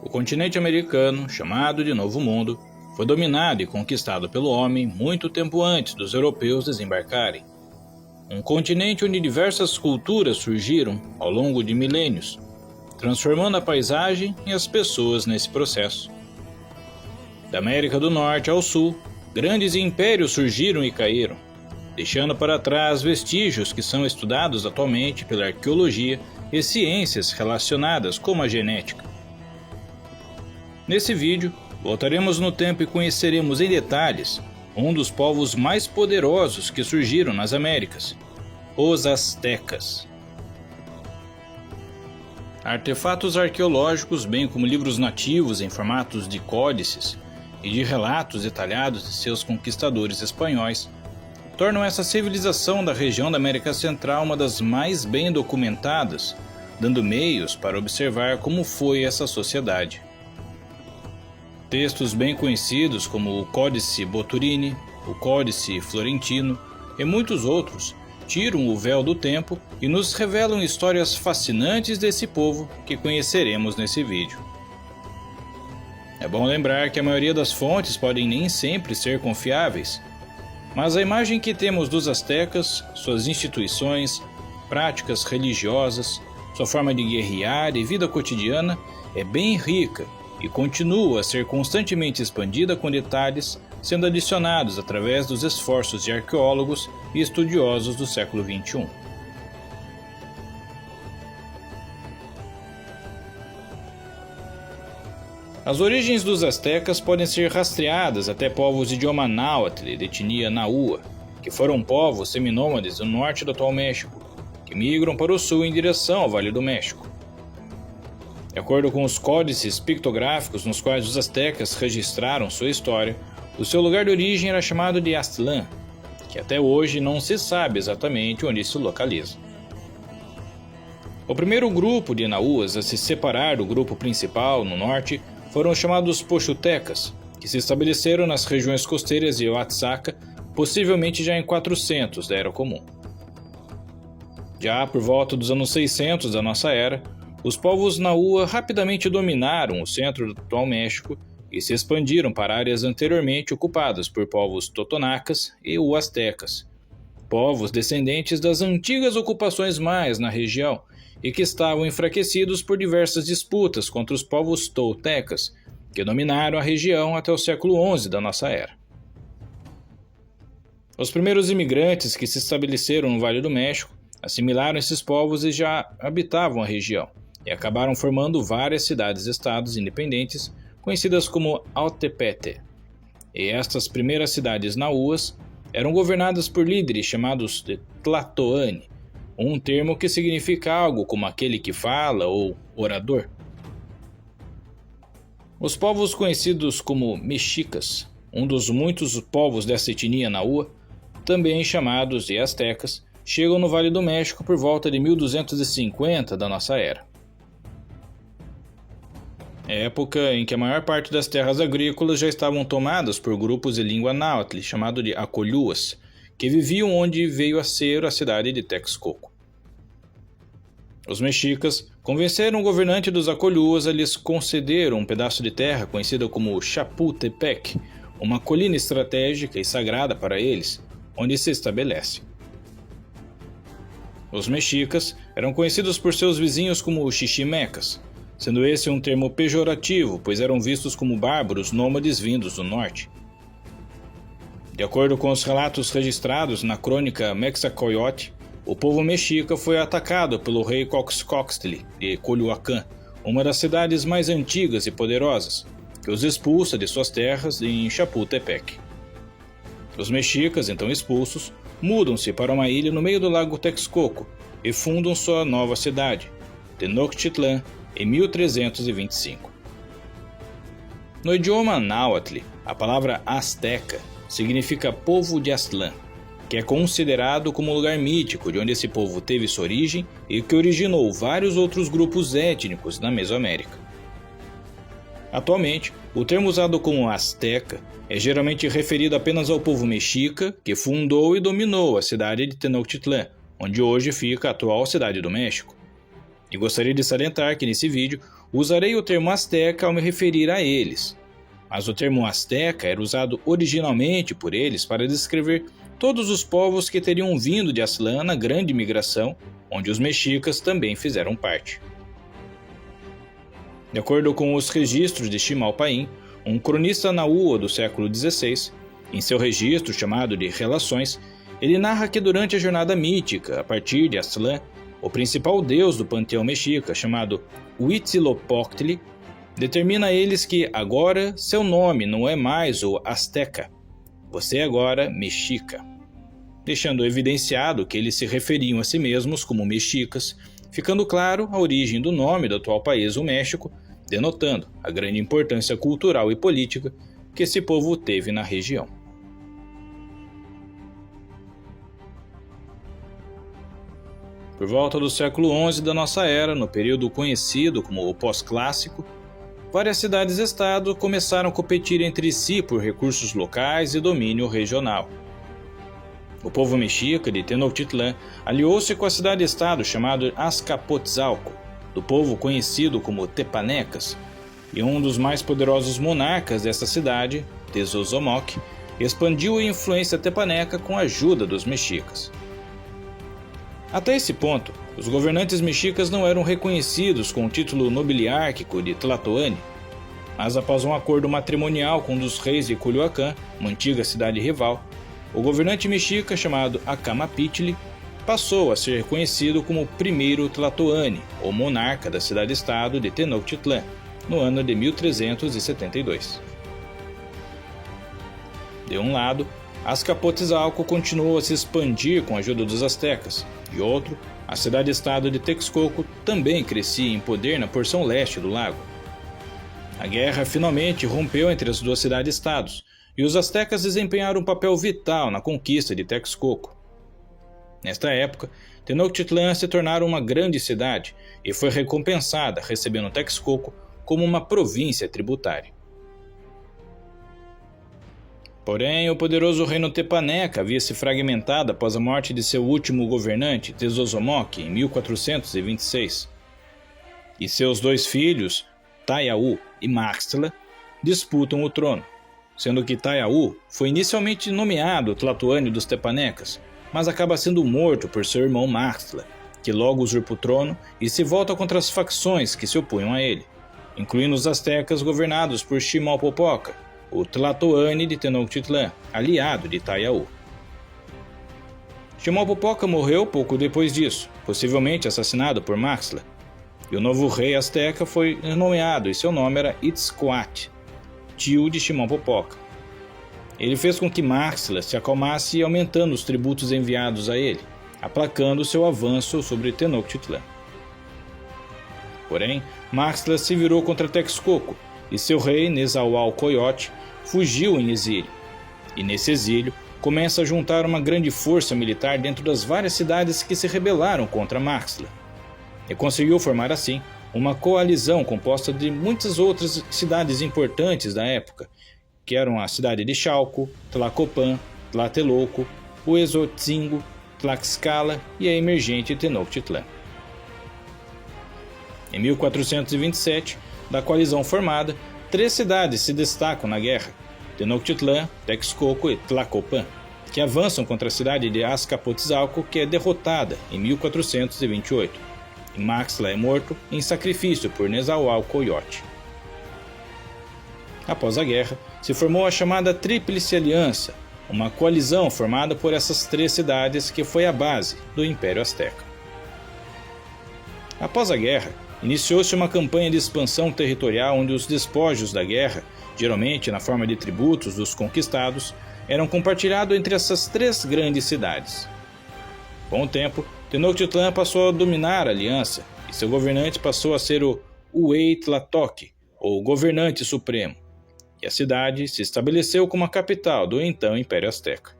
O continente americano, chamado de Novo Mundo, foi dominado e conquistado pelo homem muito tempo antes dos europeus desembarcarem. Um continente onde diversas culturas surgiram ao longo de milênios, transformando a paisagem e as pessoas nesse processo. Da América do Norte ao Sul, grandes impérios surgiram e caíram, deixando para trás vestígios que são estudados atualmente pela arqueologia e ciências relacionadas como a genética. Nesse vídeo, voltaremos no tempo e conheceremos em detalhes um dos povos mais poderosos que surgiram nas Américas, os Aztecas. Artefatos arqueológicos, bem como livros nativos em formatos de códices e de relatos detalhados de seus conquistadores espanhóis, tornam essa civilização da região da América Central uma das mais bem documentadas, dando meios para observar como foi essa sociedade. Textos bem conhecidos como o Códice Boturini, o Códice Florentino e muitos outros tiram o véu do tempo e nos revelam histórias fascinantes desse povo que conheceremos nesse vídeo. É bom lembrar que a maioria das fontes podem nem sempre ser confiáveis, mas a imagem que temos dos astecas, suas instituições, práticas religiosas, sua forma de guerrear e vida cotidiana é bem rica e continua a ser constantemente expandida com detalhes sendo adicionados através dos esforços de arqueólogos e estudiosos do século XXI. As origens dos astecas podem ser rastreadas até povos de idioma náhuatl de etnia Nahua, que foram povos seminômades no norte do atual México, que migram para o sul em direção ao Vale do México. De acordo com os códices pictográficos nos quais os astecas registraram sua história, o seu lugar de origem era chamado de Aztlán, que até hoje não se sabe exatamente onde se localiza. O primeiro grupo de Nahuas a se separar do grupo principal no norte foram os chamados Pochutecas, que se estabeleceram nas regiões costeiras de Oaxaca, possivelmente já em 400 da Era Comum. Já por volta dos anos 600 da nossa era, os povos Nahua rapidamente dominaram o centro do atual México e se expandiram para áreas anteriormente ocupadas por povos totonacas e huastecas, povos descendentes das antigas ocupações maias na região e que estavam enfraquecidos por diversas disputas contra os povos toltecas, que dominaram a região até o século XI da nossa era. Os primeiros imigrantes que se estabeleceram no Vale do México assimilaram esses povos e já habitavam a região, e acabaram formando várias cidades-estados independentes, conhecidas como Altepete. E estas primeiras cidades nahuas eram governadas por líderes chamados de Tlatoani, um termo que significa algo como aquele que fala ou orador. Os povos conhecidos como mexicas, um dos muitos povos dessa etnia nahua, também chamados de astecas, chegam no Vale do México por volta de 1250 da nossa era. Época em que a maior parte das terras agrícolas já estavam tomadas por grupos de língua náhuatl, chamado de Acolhuas, que viviam onde veio a ser a cidade de Texcoco. Os mexicas convenceram o governante dos Acolhuas a lhes conceder um pedaço de terra conhecido como Chapultepec, uma colina estratégica e sagrada para eles, onde se estabelece. Os mexicas eram conhecidos por seus vizinhos como xiximecas, sendo esse um termo pejorativo, pois eram vistos como bárbaros nômades vindos do norte. De acordo com os relatos registrados na crônica Mexacoyote, o povo mexica foi atacado pelo rei Coxcoxtli de Culhuacán, uma das cidades mais antigas e poderosas, que os expulsa de suas terras em Chapultepec. Os mexicas, então expulsos, mudam-se para uma ilha no meio do lago Texcoco e fundam sua nova cidade, Tenochtitlán, em 1325. No idioma náhuatl, a palavra Azteca significa povo de Aztlán, que é considerado como um lugar mítico de onde esse povo teve sua origem e que originou vários outros grupos étnicos na Mesoamérica. Atualmente, o termo usado como Azteca é geralmente referido apenas ao povo mexica que fundou e dominou a cidade de Tenochtitlán, onde hoje fica a atual cidade do México. E gostaria de salientar que nesse vídeo usarei o termo Azteca ao me referir a eles, mas o termo Azteca era usado originalmente por eles para descrever todos os povos que teriam vindo de Aztlán na grande migração, onde os mexicas também fizeram parte. De acordo com os registros de Ximalpaín, um cronista naua do século XVI, em seu registro chamado de Relações, ele narra que durante a jornada mítica, a partir de Aztlán, o principal deus do panteão mexica, chamado Huitzilopochtli, determina a eles que agora seu nome não é mais o Azteca, você é agora mexica, deixando evidenciado que eles se referiam a si mesmos como mexicas, ficando claro a origem do nome do atual país, o México, denotando a grande importância cultural e política que esse povo teve na região. Por volta do século XI da nossa era, no período conhecido como o pós-clássico, várias cidades-estado começaram a competir entre si por recursos locais e domínio regional. O povo mexica de Tenochtitlán aliou-se com a cidade-estado chamada Azcapotzalco, do povo conhecido como Tepanecas, e um dos mais poderosos monarcas dessa cidade, Tezozomoc, expandiu a influência tepaneca com a ajuda dos mexicas. Até esse ponto, os governantes mexicas não eram reconhecidos com o título nobiliárquico de Tlatoani, mas após um acordo matrimonial com um dos reis de Culhuacán, uma antiga cidade rival, o governante mexica chamado Acamapitli passou a ser reconhecido como o primeiro Tlatoani, ou monarca da cidade-estado de Tenochtitlán, no ano de 1372. De um lado, Azcapotzalco continuou a se expandir com a ajuda dos astecas. De outro, a cidade-estado de Texcoco também crescia em poder na porção leste do lago. A guerra finalmente rompeu entre as duas cidades-estados, e os astecas desempenharam um papel vital na conquista de Texcoco. Nesta época, Tenochtitlán se tornara uma grande cidade e foi recompensada recebendo Texcoco como uma província tributária. Porém, o poderoso reino tepaneca havia se fragmentado após a morte de seu último governante, Tezozomoc, em 1426. E seus dois filhos, Taiaú e Maxtla, disputam o trono, sendo que Taiaú foi inicialmente nomeado Tlatoani dos Tepanecas, mas acaba sendo morto por seu irmão Maxtla, que logo usurpa o trono e se volta contra as facções que se opunham a ele, incluindo os astecas governados por Ximalpopoca, o Tlatoani de Tenochtitlán, aliado de Taiaú. Ximalpopoca morreu pouco depois disso, possivelmente assassinado por Maxtla, e o novo rei asteca foi nomeado e seu nome era Itzcoatl, tio de Ximalpopoca. Ele fez com que Maxtla se acalmasse aumentando os tributos enviados a ele, aplacando seu avanço sobre Tenochtitlán. Porém, Maxtla se virou contra Texcoco e seu rei Nezahualcóyotl fugiu em exílio. E nesse exílio começa a juntar uma grande força militar dentro das várias cidades que se rebelaram contra Maxtla, e conseguiu formar assim uma coalizão composta de muitas outras cidades importantes da época, que eram a cidade de Chalco, Tlacopan, Tlatelolco, Huezotzingo, Tlaxcala e a emergente Tenochtitlán. Em 1427, da coalizão formada, 3 cidades se destacam na guerra: Tenochtitlán, Texcoco e Tlacopan, que avançam contra a cidade de Azcapotzalco, que é derrotada em 1428, e Maxtla é morto em sacrifício por Nezahualcóyotl. Após a guerra, se formou a chamada Tríplice Aliança, uma coalizão formada por essas 3 cidades que foi a base do Império Azteca. Após a guerra, iniciou-se uma campanha de expansão territorial onde os despojos da guerra, geralmente na forma de tributos dos conquistados, eram compartilhados entre essas 3 grandes cidades. Com o tempo, Tenochtitlán passou a dominar a aliança e seu governante passou a ser o Hueytlatóque, ou governante supremo, e a cidade se estabeleceu como a capital do então Império Azteca.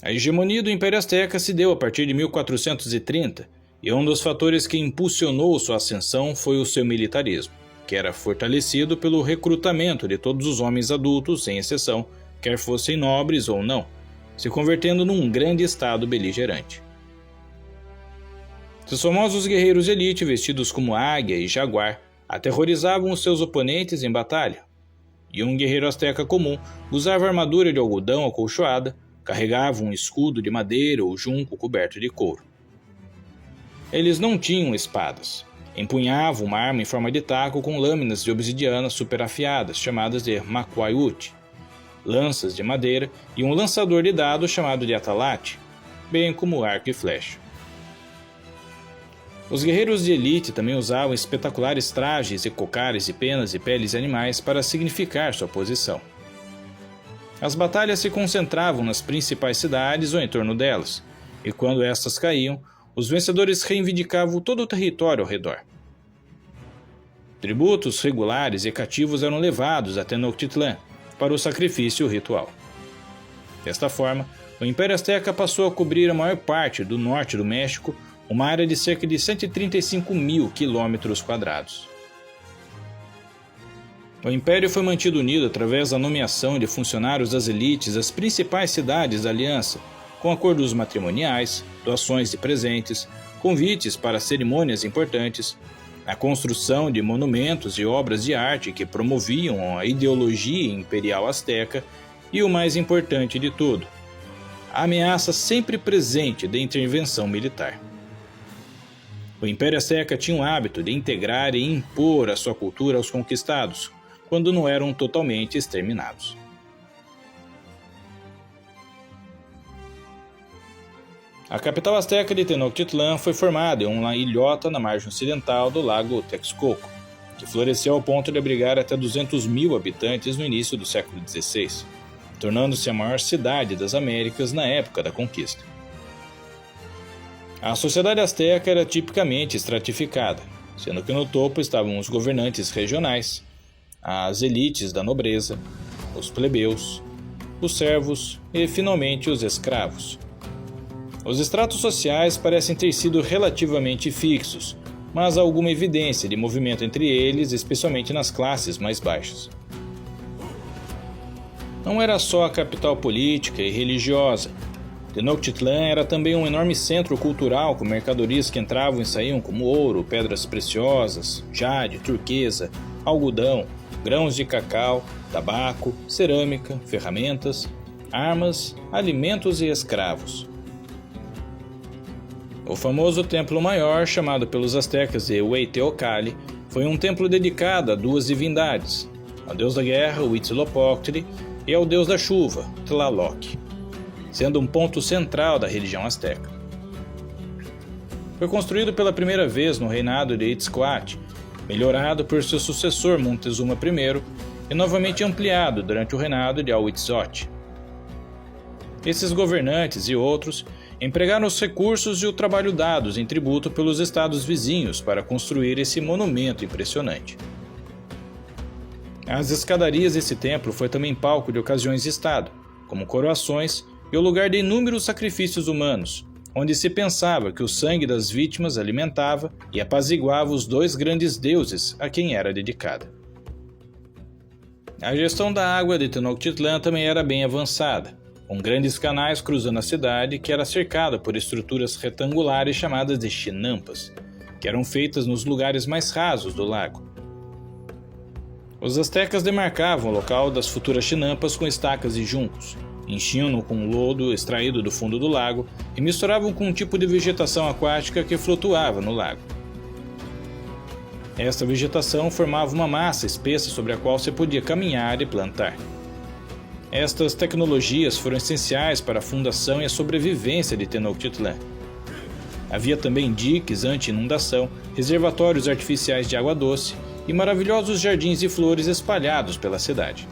A hegemonia do Império Azteca se deu a partir de 1430, e um dos fatores que impulsionou sua ascensão foi o seu militarismo, que era fortalecido pelo recrutamento de todos os homens adultos, sem exceção, quer fossem nobres ou não, se convertendo num grande estado beligerante. Seus famosos guerreiros de elite, vestidos como águia e jaguar, aterrorizavam os seus oponentes em batalha. E um guerreiro asteca comum usava armadura de algodão acolchoada, carregava um escudo de madeira ou junco coberto de couro. Eles não tinham espadas. Empunhavam uma arma em forma de taco com lâminas de obsidiana super afiadas, chamadas de makwai-uchi, lanças de madeira e um lançador de dados chamado de atalate, bem como arco e flecha. Os guerreiros de elite também usavam espetaculares trajes e cocares de penas e peles de animais para significar sua posição. As batalhas se concentravam nas principais cidades ou em torno delas, e quando estas caíam, os vencedores reivindicavam todo o território ao redor. Tributos regulares e cativos eram levados a Tenochtitlan para o sacrifício ritual. Desta forma, o Império Azteca passou a cobrir a maior parte do norte do México, uma área de cerca de 135 mil quilômetros quadrados. O Império foi mantido unido através da nomeação de funcionários das elites das principais cidades da Aliança, com acordos matrimoniais, doações de presentes, convites para cerimônias importantes, a construção de monumentos e obras de arte que promoviam a ideologia imperial azteca e o mais importante de tudo, a ameaça sempre presente da intervenção militar. O Império Azteca tinha o hábito de integrar e impor a sua cultura aos conquistados, quando não eram totalmente exterminados. A capital azteca de Tenochtitlan foi formada em uma ilhota na margem ocidental do lago Texcoco, que floresceu ao ponto de abrigar até 200 mil habitantes no início do século XVI, tornando-se a maior cidade das Américas na época da conquista. A sociedade azteca era tipicamente estratificada, sendo que no topo estavam os governantes regionais, as elites da nobreza, os plebeus, os servos e, finalmente, os escravos. Os estratos sociais parecem ter sido relativamente fixos, mas há alguma evidência de movimento entre eles, especialmente nas classes mais baixas. Não era só a capital política e religiosa. Tenochtitlan era também um enorme centro cultural com mercadorias que entravam e saíam como ouro, pedras preciosas, jade, turquesa, algodão, grãos de cacau, tabaco, cerâmica, ferramentas, armas, alimentos e escravos. O famoso Templo Maior, chamado pelos astecas de Hueyteocalli, foi um templo dedicado a duas divindades, ao deus da guerra, Huitzilopochtli, e ao deus da chuva, Tlaloc, sendo um ponto central da religião asteca. Foi construído pela primeira vez no reinado de Itzcoatl, melhorado por seu sucessor Montezuma I e novamente ampliado durante o reinado de Alhuitzilopochtli. Esses governantes e outros empregaram os recursos e o trabalho dados em tributo pelos estados vizinhos para construir esse monumento impressionante. As escadarias desse templo foi também palco de ocasiões de estado, como coroações e o lugar de inúmeros sacrifícios humanos, onde se pensava que o sangue das vítimas alimentava e apaziguava os dois grandes deuses a quem era dedicada. A gestão da água de Tenochtitlan também era bem avançada, com grandes canais cruzando a cidade que era cercada por estruturas retangulares chamadas de chinampas, que eram feitas nos lugares mais rasos do lago. Os astecas demarcavam o local das futuras chinampas com estacas e juncos, enchiam-no com lodo extraído do fundo do lago e misturavam com um tipo de vegetação aquática que flutuava no lago. Esta vegetação formava uma massa espessa sobre a qual se podia caminhar e plantar. Estas tecnologias foram essenciais para a fundação e a sobrevivência de Tenochtitlan. Havia também diques anti-inundação, reservatórios artificiais de água doce e maravilhosos jardins de flores espalhados pela cidade.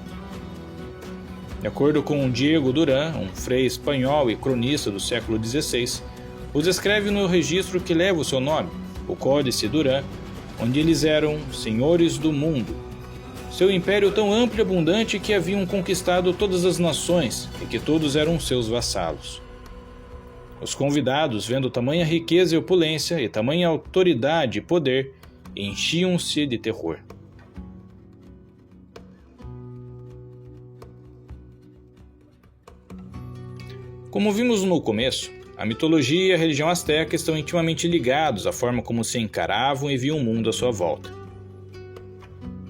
De acordo com Diego Duran, um frei espanhol e cronista do século XVI, os escreve no registro que leva o seu nome, o Códice Duran, onde eles eram senhores do mundo. Seu império tão amplo e abundante que haviam conquistado todas as nações e que todos eram seus vassalos. Os convidados, vendo tamanha riqueza e opulência e tamanha autoridade e poder, enchiam-se de terror. Como vimos no começo, A mitologia e a religião asteca estão intimamente ligados à forma como se encaravam e viam o mundo à sua volta.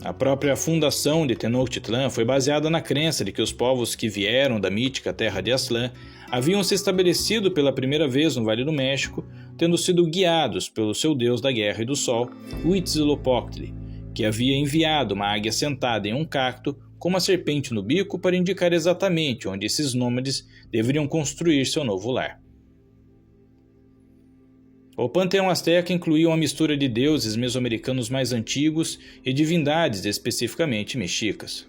A própria fundação de Tenochtitlan foi baseada na crença de que os povos que vieram da mítica terra de Aztlán haviam se estabelecido pela primeira vez no Vale do México, tendo sido guiados pelo seu deus da guerra e do sol, Huitzilopochtli, que havia enviado uma águia sentada em um cacto com uma serpente no bico para indicar exatamente onde esses nômades deveriam construir seu novo lar. O panteão asteca incluía uma mistura de deuses mesoamericanos mais antigos e divindades especificamente mexicas.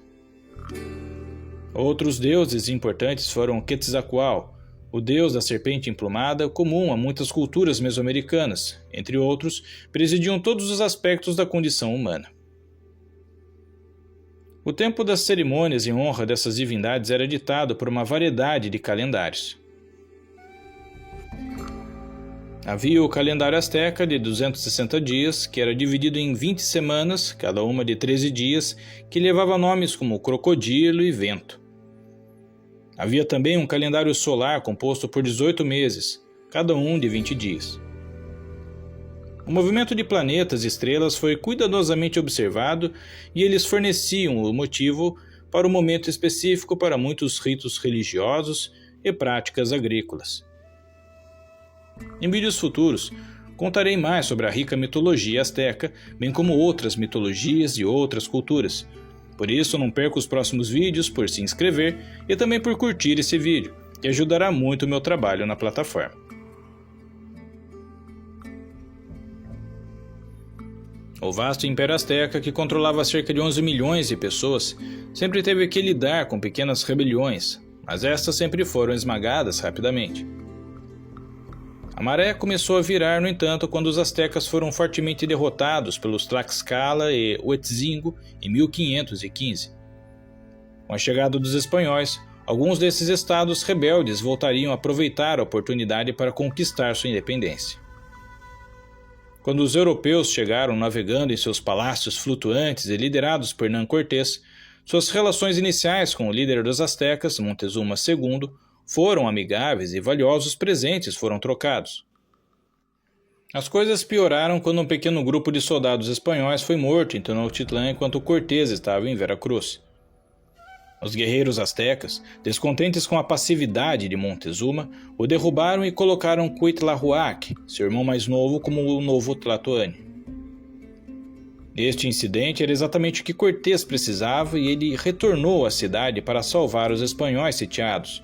Outros deuses importantes foram Quetzalcoatl, o deus da serpente emplumada, comum a muitas culturas mesoamericanas, entre outros, presidiam todos os aspectos da condição humana. O tempo das cerimônias em honra dessas divindades era ditado por uma variedade de calendários. Havia o calendário asteca de 260 dias, que era dividido em 20 semanas, cada uma de 13 dias, que levava nomes como Crocodilo e Vento. Havia também um calendário solar composto por 18 meses, cada um de 20 dias. O movimento de planetas e estrelas foi cuidadosamente observado e eles forneciam o motivo para o momento específico para muitos ritos religiosos e práticas agrícolas. Em vídeos futuros, contarei mais sobre a rica mitologia asteca, bem como outras mitologias e outras culturas. Por isso, não perca os próximos vídeos por se inscrever e também por curtir esse vídeo, que ajudará muito o meu trabalho na plataforma. O vasto Império Azteca, que controlava cerca de 11 milhões de pessoas, sempre teve que lidar com pequenas rebeliões, mas estas sempre foram esmagadas rapidamente. A maré começou a virar, no entanto, quando os astecas foram fortemente derrotados pelos Tlaxcala e Huitzingo em 1515. Com a chegada dos espanhóis, alguns desses estados rebeldes voltariam a aproveitar a oportunidade para conquistar sua independência. Quando os europeus chegaram navegando em seus palácios flutuantes e liderados por Hernán Cortés, suas relações iniciais com o líder dos astecas, Montezuma II, foram amigáveis e valiosos presentes foram trocados. As coisas pioraram quando um pequeno grupo de soldados espanhóis foi morto em Tenochtitlan enquanto Cortés estava em Veracruz. Os guerreiros astecas, descontentes com a passividade de Montezuma, o derrubaram e colocaram Cuitlahuac, seu irmão mais novo, como o novo Tlatoani. Este incidente era exatamente o que Cortés precisava e ele retornou à cidade para salvar os espanhóis sitiados,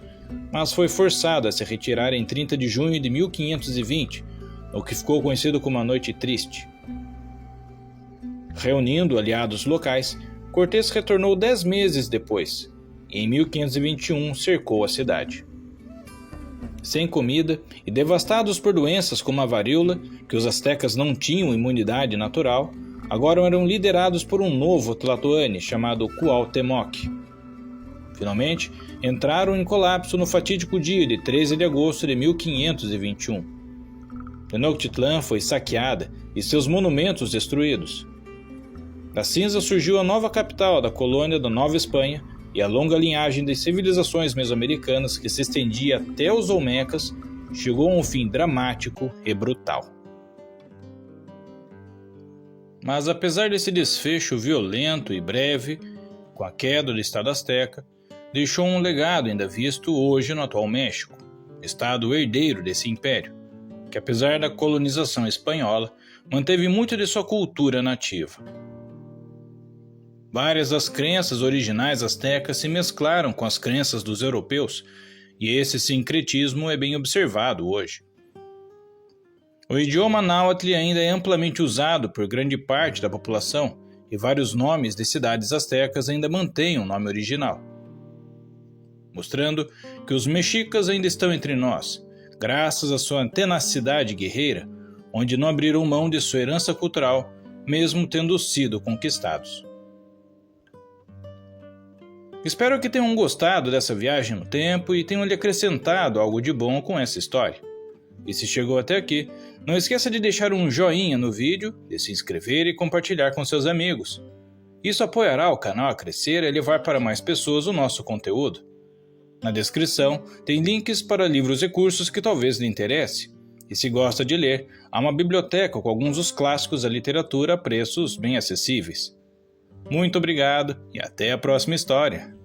mas foi forçado a se retirar em 30 de junho de 1520, o que ficou conhecido como a Noite Triste. Reunindo aliados locais, Cortés retornou 10 meses depois, e em 1521 cercou a cidade. Sem comida e devastados por doenças como a varíola, que os astecas não tinham imunidade natural, agora eram liderados por um novo Tlatoani chamado Cuauhtémoc. Finalmente, entraram em colapso no fatídico dia de 13 de agosto de 1521. Tenochtitlan foi saqueada e seus monumentos destruídos. Da cinza surgiu a nova capital da colônia da Nova Espanha e a longa linhagem de civilizações mesoamericanas que se estendia até os Olmecas chegou a um fim dramático e brutal. Mas apesar desse desfecho violento e breve, com a queda do Estado Azteca, deixou um legado ainda visto hoje no atual México, estado herdeiro desse império, que apesar da colonização espanhola, manteve muito de sua cultura nativa. Várias das crenças originais astecas se mesclaram com as crenças dos europeus, e esse sincretismo é bem observado hoje. O idioma náhuatl ainda é amplamente usado por grande parte da população, e vários nomes de cidades astecas ainda mantêm o nome original, mostrando que os mexicas ainda estão entre nós, graças à sua tenacidade guerreira, onde não abriram mão de sua herança cultural, mesmo tendo sido conquistados. Espero que tenham gostado dessa viagem no tempo e tenham lhe acrescentado algo de bom com essa história. E se chegou até aqui, não esqueça de deixar um joinha no vídeo, de se inscrever e compartilhar com seus amigos. Isso apoiará o canal a crescer e levar para mais pessoas o nosso conteúdo. Na descrição tem links para livros e cursos que talvez lhe interesse. E se gosta de ler, há uma biblioteca com alguns dos clássicos da literatura a preços bem acessíveis. Muito obrigado e até a próxima história!